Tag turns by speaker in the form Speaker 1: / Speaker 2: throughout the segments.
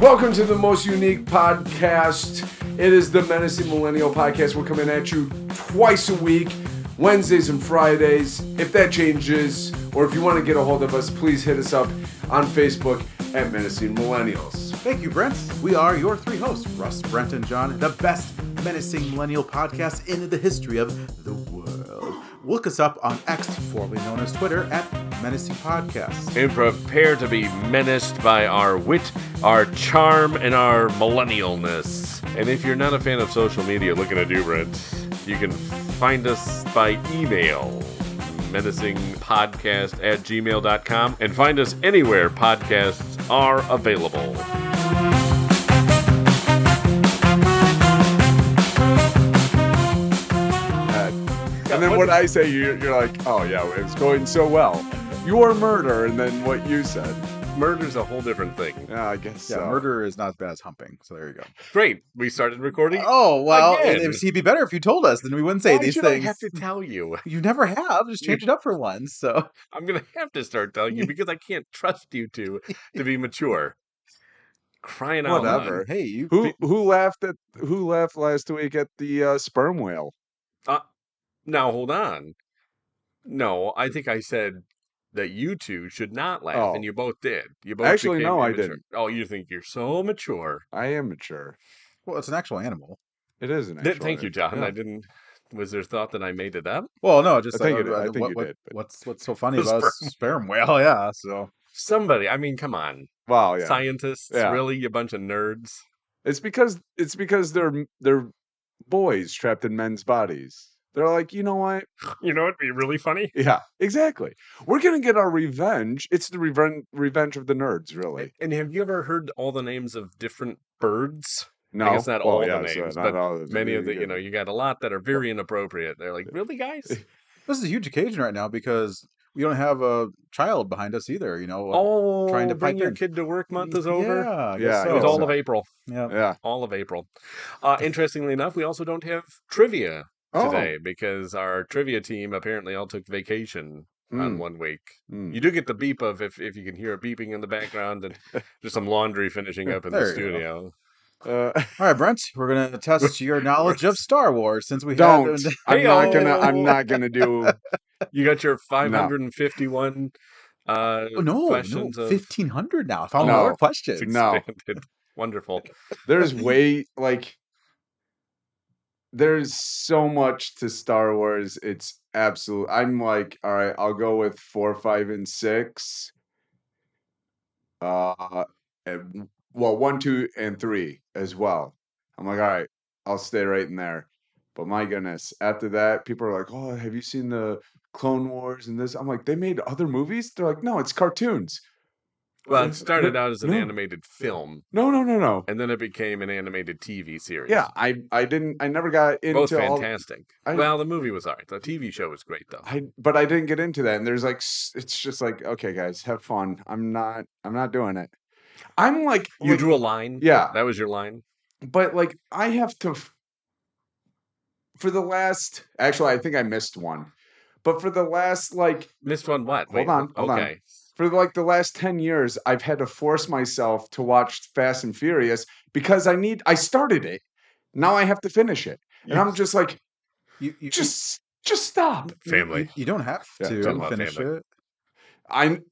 Speaker 1: Welcome to the most unique podcast. It is the Menacing Millennial Podcast. We're coming at you twice a week, Wednesdays and Fridays. If that changes, or if you want to get a hold of us, please hit us up on Facebook at Menacing Millennials.
Speaker 2: Thank you, Brent. We are your three hosts, Russ, Brent, and John, the best Menacing Millennial podcast in the history of the world. Look us up on X, formerly known as Twitter, at Menacing Podcast.
Speaker 3: And prepare to be menaced by our wit, our charm, and our millennialness. And if you're not a fan of social media, looking at you, Brent, you can find us by email, menacingpodcast@gmail.com, and find us anywhere podcasts are available.
Speaker 1: And then what I say, you're like, oh yeah, it's going so well. Your murder, and then what you said.
Speaker 3: Murder's a whole different thing.
Speaker 1: Yeah, I guess
Speaker 2: Yeah,
Speaker 1: so.
Speaker 2: murder is not as bad as humping, so there you go.
Speaker 3: Great, we started recording.
Speaker 2: Oh, well,
Speaker 3: Again.
Speaker 2: it'd be better if you told us, then we wouldn't say
Speaker 3: Why
Speaker 2: these
Speaker 3: should
Speaker 2: things.
Speaker 3: I have to tell you?
Speaker 2: You never have. Just change it up for once, so.
Speaker 3: I'm going to have to start telling you because I can't trust you to be mature. Crying out loud.
Speaker 1: Whatever.
Speaker 2: Hey, you.
Speaker 1: Who laughed last week at the sperm whale?
Speaker 3: Now, hold on. No, I think I said that you two should not laugh,
Speaker 1: Oh.
Speaker 3: and you both did. You both
Speaker 1: Actually,
Speaker 3: became
Speaker 1: no, I
Speaker 3: immature.
Speaker 1: didn't.
Speaker 3: Oh, you think you're so mature.
Speaker 1: I am mature.
Speaker 2: Well, it's an actual animal.
Speaker 1: It is an
Speaker 3: Th-
Speaker 1: actual
Speaker 3: Thank you, John.
Speaker 1: yeah.
Speaker 3: I didn't. Was there thought that I made it up?
Speaker 2: Well, no, just
Speaker 1: I think you did. I think you did, but-
Speaker 2: What's so funny
Speaker 3: The
Speaker 2: about a sperm whale? Yeah, so.
Speaker 3: Somebody. I mean, come on.
Speaker 1: Wow, yeah.
Speaker 3: Scientists,
Speaker 1: Yeah.
Speaker 3: really, you bunch of nerds.
Speaker 1: It's because they're boys trapped in men's bodies. They're like, you know what?
Speaker 3: You know what'd be really funny?
Speaker 1: Yeah, exactly. We're gonna get our revenge. It's the revenge of the nerds, really.
Speaker 3: And have you ever heard all the names of different birds?
Speaker 1: No,
Speaker 3: I guess not all
Speaker 1: yeah,
Speaker 3: the
Speaker 1: so
Speaker 3: names,
Speaker 1: not
Speaker 3: but
Speaker 1: all of
Speaker 3: many of the,
Speaker 1: yeah.
Speaker 3: you got a lot that are very inappropriate. They're like, really, guys?
Speaker 2: This is a huge occasion right now because we don't have a child behind us either,
Speaker 3: Oh,
Speaker 2: trying to
Speaker 3: bring
Speaker 2: pipe
Speaker 3: your
Speaker 2: in.
Speaker 3: kid to work month is over?
Speaker 2: Yeah, I
Speaker 1: Yeah,
Speaker 2: guess so.
Speaker 3: It's
Speaker 1: guess
Speaker 3: all
Speaker 1: so.
Speaker 3: of April.
Speaker 2: Yeah.
Speaker 1: Yeah.
Speaker 3: All of April. Interestingly enough, we also don't have trivia today because our trivia team apparently all took vacation on 1 week. You do get the beep of if you can hear a beeping in the background and just some laundry finishing up in
Speaker 2: There
Speaker 3: the
Speaker 2: you go.
Speaker 3: studio.
Speaker 2: All right, Brent, we're gonna test your knowledge of Star Wars since we
Speaker 1: Don't.
Speaker 2: had.
Speaker 1: I'm not gonna do.
Speaker 3: You got your 551
Speaker 2: No,
Speaker 3: questions of
Speaker 2: 1,500 now. I found
Speaker 1: No.
Speaker 2: more questions.
Speaker 1: No.
Speaker 3: expanded. Wonderful.
Speaker 1: There's there's so much to Star Wars. It's absolute. I'm like, all right, I'll go with 4, 5, and 6. And 1, 2, and 3 as well. I'm like, all right, I'll stay right in there. But my goodness, after that, people are like, oh, have you seen the Clone Wars and this? I'm like, they made other movies? They're like, no, it's cartoons.
Speaker 3: Well, it started out as an
Speaker 1: No.
Speaker 3: animated film,
Speaker 1: No.
Speaker 3: and then it became an animated TV series.
Speaker 1: Yeah, I never got into
Speaker 3: Both
Speaker 1: all.
Speaker 3: fantastic.
Speaker 1: I-
Speaker 3: Well, the movie was all right. The TV show was great, though.
Speaker 1: But I didn't get into that. And there's like, it's just like, okay, guys, have fun. I'm not doing it. I'm like,
Speaker 3: You drew a line?
Speaker 1: Yeah.
Speaker 3: That was your line?
Speaker 1: but like, I have to, for the last, actually, I think I missed one. But for the last, like,
Speaker 3: Missed one what?
Speaker 1: Hold on.
Speaker 3: Okay.
Speaker 1: For like the last 10 years, I've had to force myself to watch Fast and Furious because I started it. Now I have to finish it. And I'm just like,
Speaker 2: You
Speaker 1: just stop.
Speaker 3: Family.
Speaker 2: You don't have
Speaker 1: Yeah,
Speaker 2: to
Speaker 3: talking about
Speaker 2: finish
Speaker 3: family.
Speaker 2: it.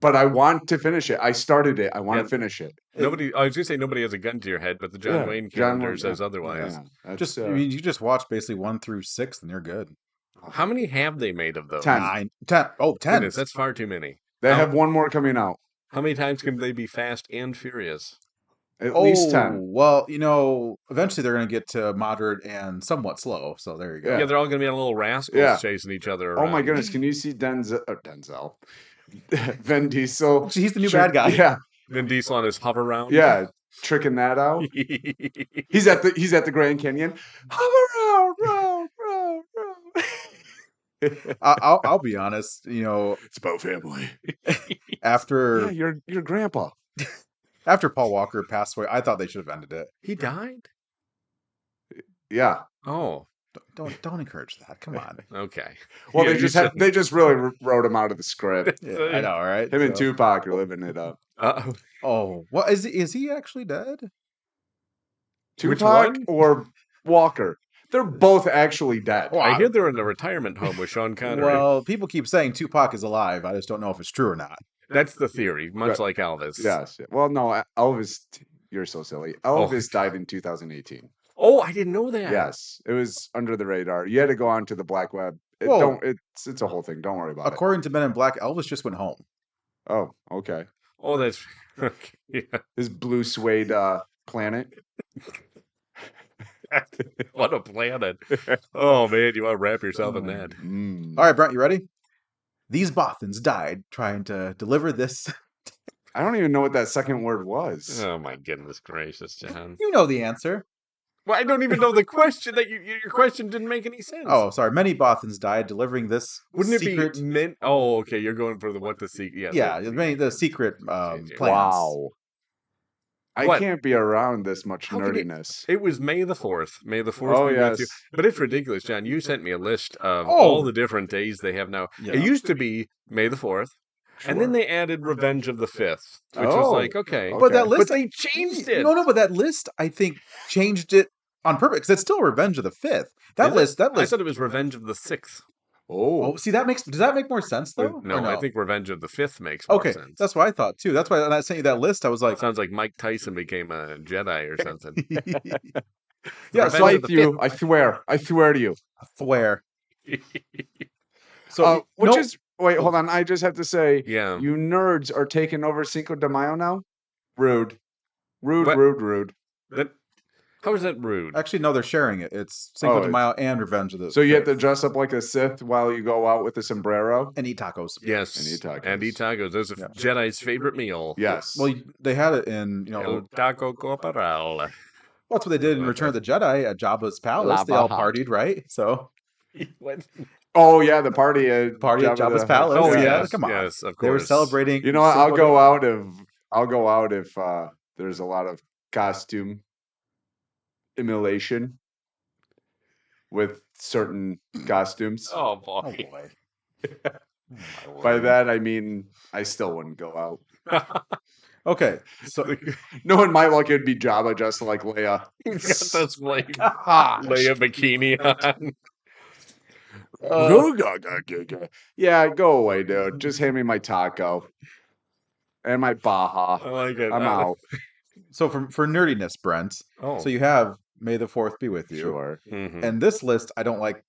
Speaker 1: But I want to finish it. I started it. I want
Speaker 3: Yeah.
Speaker 1: to finish it.
Speaker 3: I was going to say nobody has a gun to your head, but the John
Speaker 1: Yeah,
Speaker 3: Wayne
Speaker 1: John
Speaker 3: calendar
Speaker 1: Wayne,
Speaker 3: says
Speaker 1: yeah.
Speaker 3: otherwise.
Speaker 1: Yeah, that's,
Speaker 2: Just you just watch basically 1 through 6, and you're good.
Speaker 3: How many have they made of those?
Speaker 1: 10.
Speaker 2: 9, 10. Oh, 10.
Speaker 3: Goodness, that's far too many.
Speaker 1: They
Speaker 3: How-
Speaker 1: have one more coming out.
Speaker 3: How many times can they be fast and furious?
Speaker 1: At least 10.
Speaker 2: Well, eventually they're going to get to moderate and somewhat slow. So there you go.
Speaker 3: Yeah, they're all going to be little rascals
Speaker 1: Yeah.
Speaker 3: chasing each other
Speaker 1: Oh
Speaker 3: around.
Speaker 1: my goodness! Can you see Denzel? Vin Diesel.
Speaker 2: He's the new bad guy.
Speaker 1: Yeah,
Speaker 3: Vin Diesel on his hover round.
Speaker 1: yeah, tricking that out. He's at the Grand Canyon. Hover round.
Speaker 2: I'll be honest.
Speaker 1: It's about family.
Speaker 2: After
Speaker 1: Yeah, your grandpa.
Speaker 2: after Paul Walker passed away, I thought they should have ended it.
Speaker 3: He died?
Speaker 1: Yeah.
Speaker 3: Oh,
Speaker 2: Don't encourage that. Come on.
Speaker 3: okay.
Speaker 1: Well,
Speaker 3: Yeah,
Speaker 1: they just really wrote him out of the script.
Speaker 2: Yeah, I know, right?
Speaker 1: Him and Tupac are living it up.
Speaker 3: Uh,
Speaker 2: Oh, what is he actually dead?
Speaker 3: Which
Speaker 1: Tupac
Speaker 3: one?
Speaker 1: or Walker? They're both actually dead.
Speaker 2: Well,
Speaker 3: I hear they're in a retirement home with Sean Connery.
Speaker 2: Well, people keep saying Tupac is alive. I just don't know if it's true or not.
Speaker 3: That's the theory, much
Speaker 1: Right.
Speaker 3: like Elvis.
Speaker 1: Yes. Well, no, Elvis. You're so silly. Elvis died in 2018.
Speaker 3: Oh, I didn't know that.
Speaker 1: Yes, it was under the radar. You had to go onto the black web.
Speaker 2: Whoa.
Speaker 1: It's a whole thing. Don't worry about it.
Speaker 2: According to Men in Black, Elvis just went home.
Speaker 1: Oh, okay.
Speaker 3: Oh, that's yeah.
Speaker 1: His blue suede planet.
Speaker 3: What a planet! Oh man, you want to wrap yourself in that?
Speaker 2: All right, Brent, you ready? These Bothans died trying to deliver this.
Speaker 1: I don't even know what that second word was.
Speaker 3: Oh my goodness gracious, John!
Speaker 2: You know the answer.
Speaker 3: Well, I don't even know the question. Your question didn't make any sense.
Speaker 2: Oh, sorry. Many Bothans died delivering this
Speaker 3: Wouldn't
Speaker 2: secret.
Speaker 3: it be meant? Oh, okay. You're going for the secret.
Speaker 2: Yeah, the secret plans.
Speaker 1: Wow. I
Speaker 3: What?
Speaker 1: can't be around this much
Speaker 3: How can
Speaker 1: nerdiness.
Speaker 3: It was May the 4th. May the 4th
Speaker 1: Oh,
Speaker 3: be with you.
Speaker 1: yes.
Speaker 3: But it's ridiculous, John. You sent me a list of
Speaker 2: Oh.
Speaker 3: all the different days they have now.
Speaker 2: Yeah.
Speaker 3: It used to be May the 4th. And then they added Revenge of the 5th, which was like, okay.
Speaker 2: But that
Speaker 1: Okay.
Speaker 2: list,
Speaker 3: But they changed it.
Speaker 2: No, but that list, I think, changed it on purpose because it's still Revenge of the 5th. That
Speaker 3: Is it?
Speaker 2: list.
Speaker 3: I thought it was Revenge of the 6th.
Speaker 2: Oh, see, does that make more sense though?
Speaker 3: No,
Speaker 2: Or
Speaker 3: I think Revenge of the 5th makes more
Speaker 2: Okay,
Speaker 3: sense.
Speaker 2: that's what I thought too. That's why when I sent you that list, I was like,
Speaker 3: Sounds like Mike Tyson became a Jedi or something.
Speaker 2: yeah,
Speaker 3: Revenge
Speaker 2: so
Speaker 3: of
Speaker 1: Fight
Speaker 3: the
Speaker 1: you. I swear to you.
Speaker 2: swear. So
Speaker 1: Which
Speaker 2: no-
Speaker 1: is wait, hold on. I just have to say,
Speaker 3: Yeah.
Speaker 1: you nerds are taking over Cinco de Mayo now. Rude.
Speaker 3: What?
Speaker 1: Rude.
Speaker 3: How is that rude?
Speaker 2: actually no, they're sharing it. It's Cinco de Mayo and Revenge of the.
Speaker 1: So you have to
Speaker 2: 5th.
Speaker 1: dress up like a Sith while you go out with a sombrero.
Speaker 2: and eat tacos.
Speaker 3: Yes.
Speaker 1: And eat tacos.
Speaker 3: And eat tacos. Those are
Speaker 2: Yeah.
Speaker 3: Jedi's favorite meal.
Speaker 1: Yes.
Speaker 2: Well, they had it in
Speaker 3: El Taco Corporal.
Speaker 2: that's what they did in Return of the Jedi at Jabba's palace. They all
Speaker 1: Lava
Speaker 2: partied, right? So
Speaker 3: What?
Speaker 1: Oh yeah, the party at
Speaker 2: at
Speaker 1: Jabba
Speaker 2: Jabba's
Speaker 1: the
Speaker 2: palace.
Speaker 3: Oh,
Speaker 2: yeah,
Speaker 3: yes.
Speaker 2: come on.
Speaker 3: Yes, of course.
Speaker 2: They were celebrating.
Speaker 1: You know what? I'll
Speaker 2: Cinco
Speaker 1: go
Speaker 2: de-
Speaker 1: out if there's a lot of costume immolation with certain costumes.
Speaker 3: Oh,
Speaker 2: Oh
Speaker 3: boy.
Speaker 2: boy.
Speaker 1: By that I mean I still wouldn't go out.
Speaker 2: Okay, so
Speaker 1: Knowing my luck, it'd be Jabba dressed like Leia.
Speaker 3: Got those like
Speaker 1: Ah,
Speaker 3: Leia bikini on.
Speaker 1: yeah, go away, dude. Just hand me my taco and my Baja.
Speaker 3: I like it.
Speaker 1: I'm out.
Speaker 2: so for nerdiness, Brent.
Speaker 3: Oh.
Speaker 2: So you have May the 4th be with you.
Speaker 1: Sure.
Speaker 3: Mhm.
Speaker 2: And this list, I don't like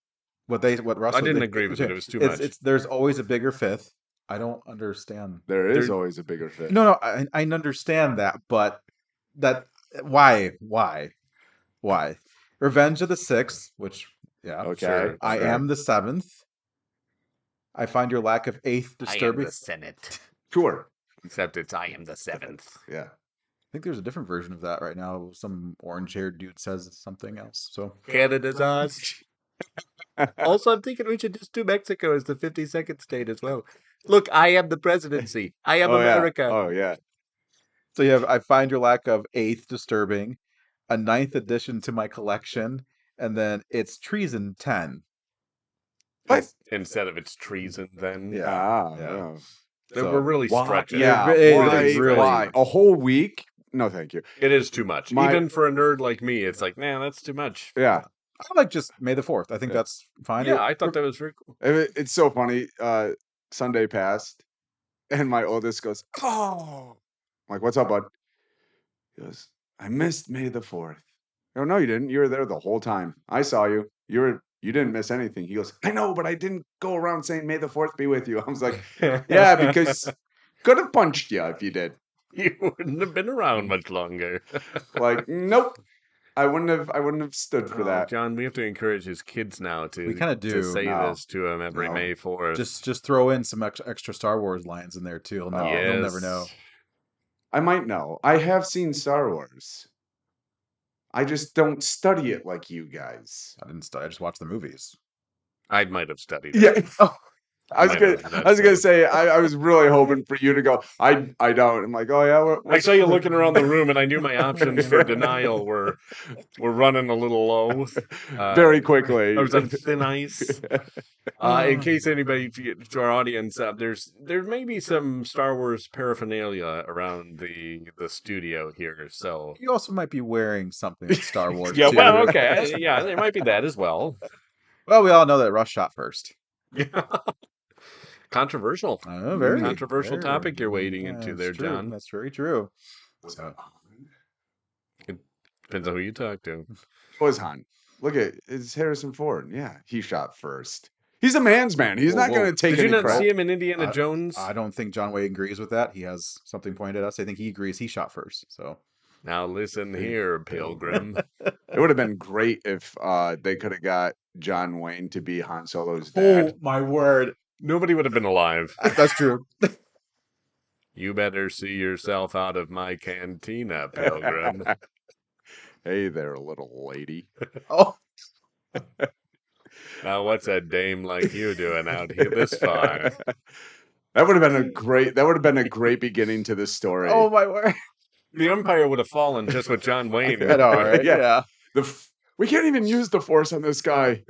Speaker 2: what Russell.
Speaker 3: I didn't
Speaker 2: they-
Speaker 3: agree with it. It was too much.
Speaker 2: There's always a bigger 5th. I don't understand.
Speaker 1: There is
Speaker 3: There-
Speaker 1: always a bigger fit.
Speaker 2: No, I understand that, but why? Revenge of the 6th, which
Speaker 1: Okay.
Speaker 3: Sure.
Speaker 2: I
Speaker 1: sure.
Speaker 2: am the 7th. I find your lack of 8th disturbing.
Speaker 3: Senate.
Speaker 1: Sure.
Speaker 3: Except I am the 7th.
Speaker 1: Yeah.
Speaker 2: I think there's a different version of that right now. Some orange-haired dude says something else. So
Speaker 3: Canada's ours. Also, I'm thinking we should just do Mexico as the 52nd state as well. Look, I am the presidency. I am
Speaker 1: Oh, yeah.
Speaker 3: America.
Speaker 1: Oh yeah.
Speaker 2: So you have I find your lack of 8th disturbing, a 9th addition to my collection, and then it's treason 10.
Speaker 1: What?
Speaker 3: Instead of it's treason, then.
Speaker 2: Yeah.
Speaker 1: Ah,
Speaker 2: yeah.
Speaker 1: yeah.
Speaker 3: They
Speaker 2: So,
Speaker 3: were really
Speaker 1: Why?
Speaker 3: stretching.
Speaker 1: Yeah.
Speaker 2: It
Speaker 1: Why?
Speaker 2: is really-
Speaker 1: Why? A whole week? No, thank you.
Speaker 3: It is too much.
Speaker 1: My-
Speaker 3: Even for a nerd like me, it's like, man, that's too much.
Speaker 1: Yeah.
Speaker 2: I like just May the 4th. I think that's fine.
Speaker 3: Yeah, I thought that was very cool.
Speaker 1: It's so funny. Sunday passed, and my oldest goes, "Oh," I'm like, "What's up, bud?" He goes, "I missed May the 4th." I go, "No, you didn't. You were there the whole time. I saw you. You didn't miss anything." He goes, "I know, but I didn't go around saying May the 4th be with you." I was like, "Yeah, because could have punched you if you did."
Speaker 3: You wouldn't have been around much longer.
Speaker 1: Like, nope. I wouldn't have stood for
Speaker 3: Oh,
Speaker 1: that.
Speaker 3: John, we have to encourage his kids now to
Speaker 2: We kinda
Speaker 3: to
Speaker 2: do.
Speaker 3: say
Speaker 1: No.
Speaker 3: this to him every
Speaker 1: No.
Speaker 3: May 4th.
Speaker 2: just throw in some extra Star Wars lines in there too. He'll never know.
Speaker 1: I might know. I have seen Star Wars. I just don't study it like you guys.
Speaker 2: I didn't study. I just watched the movies.
Speaker 3: I might have studied it.
Speaker 1: Yeah. I was gonna say I was really hoping for you to go. I don't. I'm like, oh yeah.
Speaker 3: I saw you looking around the room, and I knew my options for denial were running a little low.
Speaker 1: Very quickly.
Speaker 3: I was on thin ice. In case anybody to our audience, there may be some Star Wars paraphernalia around the studio here. So
Speaker 2: You also might be wearing something with Star Wars.
Speaker 3: yeah,
Speaker 2: too.
Speaker 3: well, okay, yeah, there might be that as well.
Speaker 2: Well, we all know that Russ shot first.
Speaker 3: Controversial.
Speaker 2: Very
Speaker 3: Controversial topic you're wading into there,
Speaker 2: true.
Speaker 3: John.
Speaker 2: That's very true.
Speaker 3: It depends on who you talk to.
Speaker 1: It was Han. Look at it's Harrison Ford. Yeah, he shot first. He's a man's man. He's not going to take
Speaker 3: Did
Speaker 1: any
Speaker 3: you not
Speaker 1: credit.
Speaker 3: see him in Indiana Jones?
Speaker 2: I don't think John Wayne agrees with that. He has something pointed at us. I think he agrees he shot first. So
Speaker 3: Now listen here, Pilgrim.
Speaker 1: It would have been great if they could have got John Wayne to be Han Solo's dad.
Speaker 2: Oh my word!
Speaker 3: Nobody would have been alive.
Speaker 2: That's true.
Speaker 3: You better see yourself out of my cantina, Pilgrim.
Speaker 1: Hey there, little lady.
Speaker 2: Oh,
Speaker 3: Now what's a dame like you doing out here this far?
Speaker 1: That would have been a great beginning to this story.
Speaker 2: oh my word!
Speaker 3: The Empire would have fallen just with John Wayne.
Speaker 2: I know, right?
Speaker 1: Yeah. We can't even use the Force on this guy.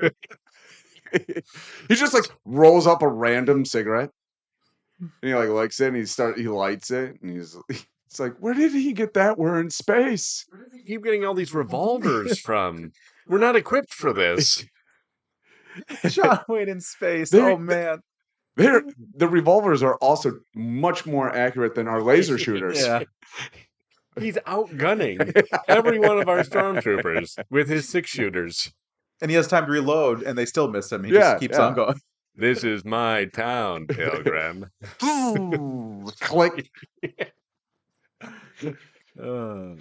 Speaker 1: He just like rolls up a random cigarette, and he like likes it, and he lights it, and it's like, where did he get that? We're in space.
Speaker 3: Where do they keep getting all these revolvers from? We're not equipped for this.
Speaker 2: John Wayne in space.
Speaker 1: There-
Speaker 2: Oh man!
Speaker 1: The revolvers are also much more accurate than our laser shooters.
Speaker 2: Yeah.
Speaker 3: He's outgunning every one of our stormtroopers with his 6-shooters.
Speaker 2: And he has time to reload, and they still miss him. He
Speaker 1: Yeah,
Speaker 2: just keeps
Speaker 1: yeah.
Speaker 2: on going.
Speaker 3: This is my town, Pilgrim.
Speaker 1: Click.
Speaker 2: Uh,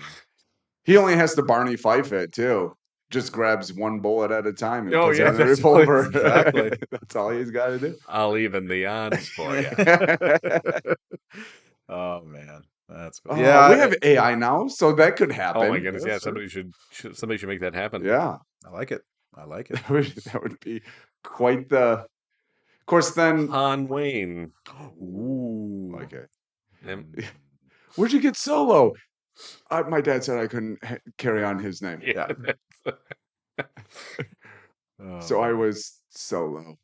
Speaker 1: He only has to Barney Fife it too. Just grabs one bullet at a time and
Speaker 3: Oh,
Speaker 1: puts
Speaker 3: yeah,
Speaker 1: it in the
Speaker 3: that's
Speaker 1: revolver.
Speaker 2: exactly.
Speaker 1: That's all he's got to do.
Speaker 3: I'll even the odds for you.
Speaker 2: oh man, that's cool.
Speaker 1: Oh,
Speaker 2: Yeah,
Speaker 1: we have AI now, so that could happen.
Speaker 3: Oh my goodness!
Speaker 2: Yes,
Speaker 3: Yeah,
Speaker 2: sir.
Speaker 3: somebody should make that happen.
Speaker 1: Yeah,
Speaker 2: I like it. I like it.
Speaker 1: that would be quite the. Of course, then.
Speaker 3: Han Wayne.
Speaker 2: Ooh.
Speaker 1: Okay.
Speaker 3: Um,
Speaker 1: Where'd you get Solo? My dad said I couldn't carry on his name.
Speaker 3: yeah.
Speaker 1: So I was Solo.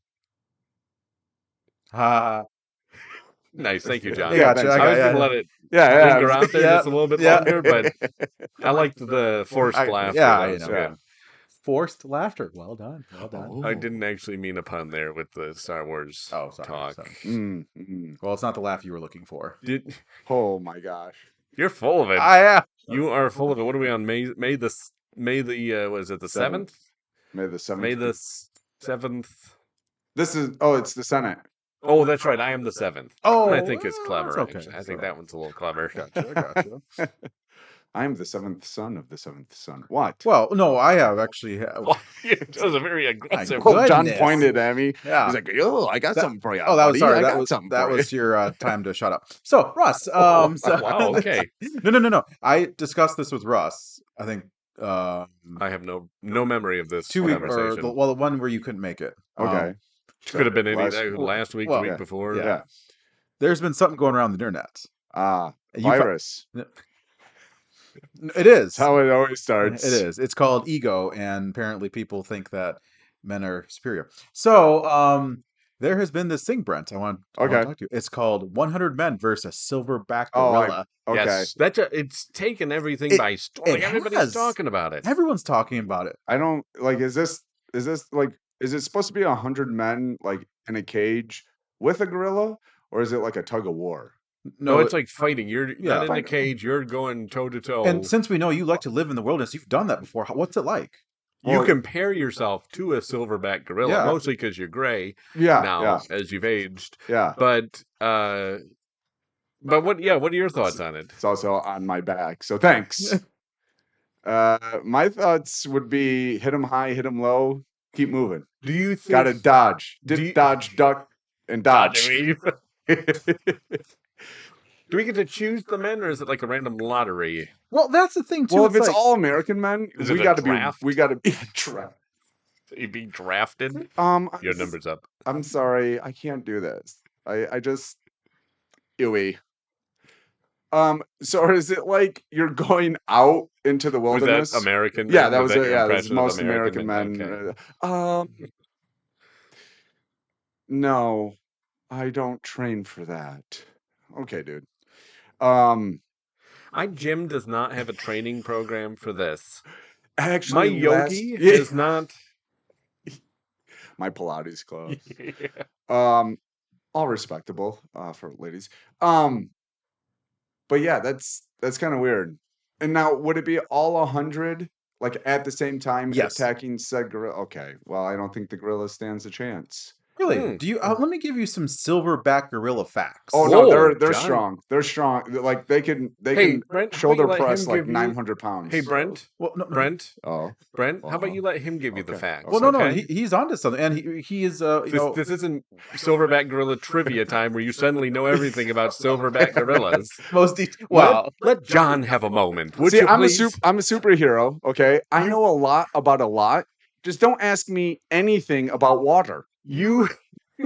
Speaker 3: Nice, thank you, John.
Speaker 2: Yeah,
Speaker 1: thanks.
Speaker 2: gotcha.
Speaker 3: I was
Speaker 2: Yeah,
Speaker 3: gonna let it
Speaker 1: Yeah,
Speaker 3: linger out there
Speaker 2: yeah,
Speaker 3: just a little bit
Speaker 2: yeah.
Speaker 3: longer, but I liked the forced laughter.
Speaker 2: yeah,
Speaker 3: That
Speaker 2: you
Speaker 3: was
Speaker 2: know.
Speaker 3: good.
Speaker 2: Forced laughter. Well done. Well done.
Speaker 3: I didn't actually mean a pun there with the Star Wars
Speaker 2: Oh, sorry.
Speaker 3: talk.
Speaker 2: Sorry. Well, it's not the laugh you were looking for.
Speaker 1: Oh my gosh.
Speaker 3: You're full of it.
Speaker 2: Yeah.
Speaker 3: You are full of it. What are we on? May the was it the 7th?
Speaker 1: May the 7th.
Speaker 3: May the 7th.
Speaker 1: It's the Senate.
Speaker 3: Oh, that's right. I am the 7th.
Speaker 2: Oh,
Speaker 3: I think it's clever.
Speaker 2: that's okay.
Speaker 3: Actually. I think that one's a little clever.
Speaker 2: Gotcha.
Speaker 1: I am the 7th son of the 7th son. What?
Speaker 2: Well, no, I have actually.
Speaker 3: It was a very aggressive.
Speaker 2: Well,
Speaker 1: John
Speaker 2: goodness.
Speaker 1: pointed at me.
Speaker 2: Yeah.
Speaker 1: He's like, "Oh, I got something for you."
Speaker 2: Oh, that was
Speaker 1: buddy.
Speaker 2: sorry.
Speaker 1: I
Speaker 2: That
Speaker 1: got
Speaker 2: was
Speaker 1: something
Speaker 2: that
Speaker 1: for
Speaker 2: was
Speaker 1: you."
Speaker 2: your time to shut up. So, Russ.
Speaker 3: Wow, okay.
Speaker 2: No. I discussed this with Russ. I think
Speaker 3: I have no memory of this
Speaker 2: 2 weeks or
Speaker 3: conversation.
Speaker 2: the one where you couldn't make it.
Speaker 1: Okay.
Speaker 3: Could have been any
Speaker 1: Last-
Speaker 3: last week,
Speaker 2: well,
Speaker 3: the week
Speaker 1: yeah,
Speaker 3: before.
Speaker 1: Yeah.
Speaker 2: There's been something going around the internet. You fo-
Speaker 1: Virus.
Speaker 2: It is.
Speaker 1: That's how it always starts.
Speaker 2: It is. It's called ego, and apparently people think that men are superior. So, there has been this thing, Brent. I want to talk to you. It's called 100 Men versus a Silverback Gorilla.
Speaker 1: Okay.
Speaker 3: Yes, it's taken everything by storm.
Speaker 2: it
Speaker 3: Everybody's
Speaker 2: has.
Speaker 3: talking about it.
Speaker 2: Everyone's talking about it.
Speaker 1: I don't like. Is this like? Is it supposed to be 100 men like in a cage with a gorilla, or is it like a tug of war?
Speaker 3: No, it's like fighting. You're
Speaker 2: Yeah.
Speaker 3: not in a
Speaker 1: Fighting.
Speaker 3: cage. You're going toe to toe.
Speaker 2: And since we know you like to live in the wilderness, you've done that before. What's it like?
Speaker 3: You
Speaker 1: Well-
Speaker 3: compare yourself to a silverback gorilla,
Speaker 2: Yeah.
Speaker 3: mostly because you're gray
Speaker 1: Yeah.
Speaker 3: now as you've aged.
Speaker 1: Yeah.
Speaker 3: But what? Yeah, what are your thoughts on it?
Speaker 1: It's also on my back, so thanks. My thoughts would be hit him high, hit him low, keep moving.
Speaker 3: Do you think?
Speaker 1: Got to dodge,
Speaker 3: Do you-
Speaker 1: dodge, duck, and dodge.
Speaker 3: Do we get to choose the men, or is it like a random lottery?
Speaker 2: Well, that's the thing too.
Speaker 1: Well, if it's
Speaker 2: like-
Speaker 1: all American men,
Speaker 3: Is
Speaker 1: we
Speaker 3: it a
Speaker 1: got to be.
Speaker 3: draft?
Speaker 1: We got to be a draft.
Speaker 3: You being drafted? Your number's up.
Speaker 1: I'm sorry, I can't do this. I just ewy. So is it like you're going out into the
Speaker 3: Was
Speaker 1: wilderness?
Speaker 3: that American?
Speaker 1: Yeah,
Speaker 3: men?
Speaker 1: that was
Speaker 3: that
Speaker 1: it.
Speaker 3: your
Speaker 1: Yeah, that was
Speaker 3: impression of
Speaker 1: most American men.
Speaker 3: Okay.
Speaker 1: No, I don't train for that. Okay, dude. Um,
Speaker 3: My gym does not have a training program for this. My
Speaker 1: actually,
Speaker 3: yogi does not.
Speaker 1: my Pilates club.
Speaker 3: Yeah.
Speaker 1: All respectable for ladies. But yeah, that's kind of weird. And now, would it be all 100 like at the same time
Speaker 2: Yes.
Speaker 1: attacking said gorilla? Okay, well, I don't think the gorilla stands a chance.
Speaker 2: Really? Do you? Let me give you some silverback gorilla facts.
Speaker 1: Oh no,
Speaker 3: Whoa,
Speaker 1: they're
Speaker 3: John.
Speaker 1: strong. They're strong. Like they can
Speaker 3: Hey, Brent, how about
Speaker 1: shoulder
Speaker 3: you let
Speaker 1: press
Speaker 3: him
Speaker 1: like
Speaker 3: give you-
Speaker 1: 900 pounds.
Speaker 3: Hey, Brent.
Speaker 2: Well, no.
Speaker 3: Brent.
Speaker 1: Oh,
Speaker 3: Brent, how about
Speaker 1: Uh-huh.
Speaker 3: you let him give you the
Speaker 1: Okay.
Speaker 3: facts?
Speaker 2: Well, no.
Speaker 3: okay?
Speaker 2: He's onto something, and he is. You know,
Speaker 3: This isn't Silverback Gorilla trivia time where you suddenly know everything about Silverback Gorillas.
Speaker 2: most wow.
Speaker 3: Let John have a moment. Would
Speaker 1: See,
Speaker 3: you
Speaker 1: I'm
Speaker 3: please?
Speaker 1: I'm a superhero. Okay, I know a lot about a lot. Just don't ask me anything about water.
Speaker 3: You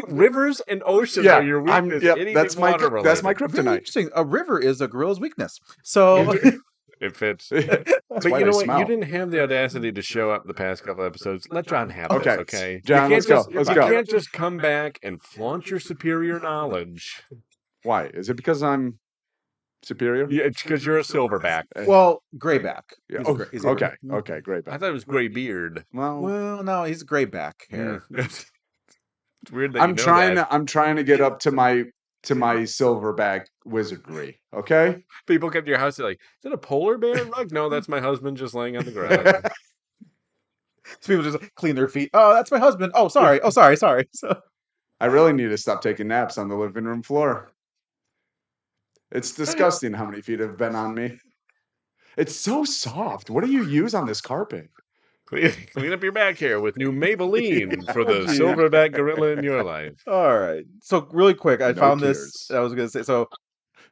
Speaker 3: rivers and oceans are your weakness. Anything
Speaker 1: that's my
Speaker 3: water
Speaker 1: that's my
Speaker 3: related.
Speaker 2: Very
Speaker 1: kryptonite.
Speaker 2: interesting. A river is a gorilla's weakness. So
Speaker 3: It fits.
Speaker 1: That's
Speaker 3: But
Speaker 1: why
Speaker 3: you know
Speaker 1: they
Speaker 3: what?
Speaker 1: smell.
Speaker 3: You didn't have the audacity to show up the past couple episodes. Let John have
Speaker 1: Okay.
Speaker 3: this, okay?
Speaker 1: John,
Speaker 3: you
Speaker 1: let's
Speaker 3: can't
Speaker 1: go.
Speaker 3: just,
Speaker 1: Let's
Speaker 3: you
Speaker 1: go.
Speaker 3: can't just come back and flaunt your superior knowledge.
Speaker 1: Why? Is it because I'm superior?
Speaker 3: Yeah, it's because you're a silverback.
Speaker 2: well, grayback.
Speaker 1: Yeah.
Speaker 2: He's
Speaker 1: Oh,
Speaker 2: a gray- he's a
Speaker 1: okay.
Speaker 2: gray-
Speaker 1: Okay. Great.
Speaker 3: I thought it was gray beard.
Speaker 1: Well,
Speaker 2: Well, no, he's grayback hair.
Speaker 3: It's weird that
Speaker 1: I'm
Speaker 3: you know
Speaker 1: trying
Speaker 3: that.
Speaker 1: I'm trying to get up to my silverback wizardry. Okay.
Speaker 3: People come to your house, they're like, is it a polar bear rug? No, that's my husband just laying on the ground.
Speaker 2: So people just clean their feet. Oh, that's my husband. Oh, sorry. Oh, sorry. So,
Speaker 1: I really need to stop taking naps on the living room floor. It's disgusting how many feet have been on me. It's so soft. What do you use on this carpet?
Speaker 3: Clean up your back hair with new Maybelline for the
Speaker 1: Yeah.
Speaker 3: silverback gorilla in your life.
Speaker 2: all right. So, really quick, I
Speaker 1: No
Speaker 2: found
Speaker 1: tears.
Speaker 2: this. I was going to say, so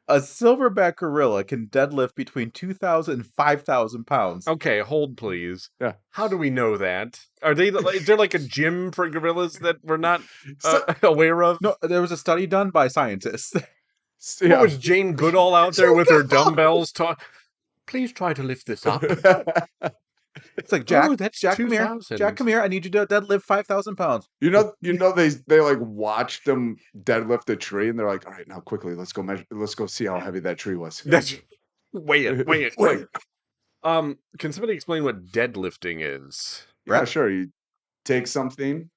Speaker 2: a silverback gorilla can deadlift between 2,000 and 5,000 pounds.
Speaker 3: Okay, hold please.
Speaker 1: Yeah.
Speaker 3: How do we know that? Are they? Is there like a gym for gorillas that we're not
Speaker 1: So-
Speaker 3: aware of?
Speaker 2: No, there was a study done by scientists.
Speaker 1: Yeah.
Speaker 3: What was Jane Goodall out there with her dumbbells? Please try to lift this up.
Speaker 2: It's like, Jack,
Speaker 3: Oh, that's
Speaker 2: Jack, come here.
Speaker 3: 2,000.
Speaker 2: Jack, come here. I need you to deadlift 5,000 pounds.
Speaker 1: You know they like watched them deadlift a tree and they're like, all right, now quickly, let's go measure, let's go see how heavy that tree was.
Speaker 3: That's weigh it. Can somebody explain what deadlifting is?
Speaker 1: Yeah, sure. You take something,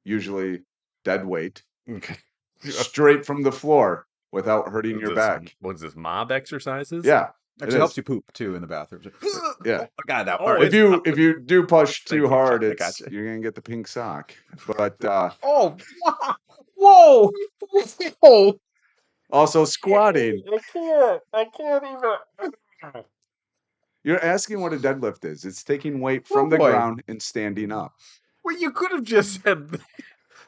Speaker 1: usually dead weight,
Speaker 3: Okay.
Speaker 1: straight from the floor without hurting your back.
Speaker 3: What's this, mob exercises?
Speaker 1: Yeah.
Speaker 2: Actually,
Speaker 1: is.
Speaker 2: helps you poop too in the bathroom.
Speaker 1: Yeah.
Speaker 2: I got that.
Speaker 3: Oh,
Speaker 2: All right.
Speaker 1: If you do push
Speaker 2: Thank
Speaker 1: too
Speaker 2: you,
Speaker 1: hard,
Speaker 2: Chuck, I gotcha.
Speaker 1: you're gonna get the pink sock. But
Speaker 2: Oh, whoa, whoa.
Speaker 1: also squatting.
Speaker 3: I can't even.
Speaker 1: You're asking what a deadlift is. It's taking weight from
Speaker 2: Oh,
Speaker 1: the
Speaker 2: boy.
Speaker 1: ground and standing up.
Speaker 3: Well, you could have just said.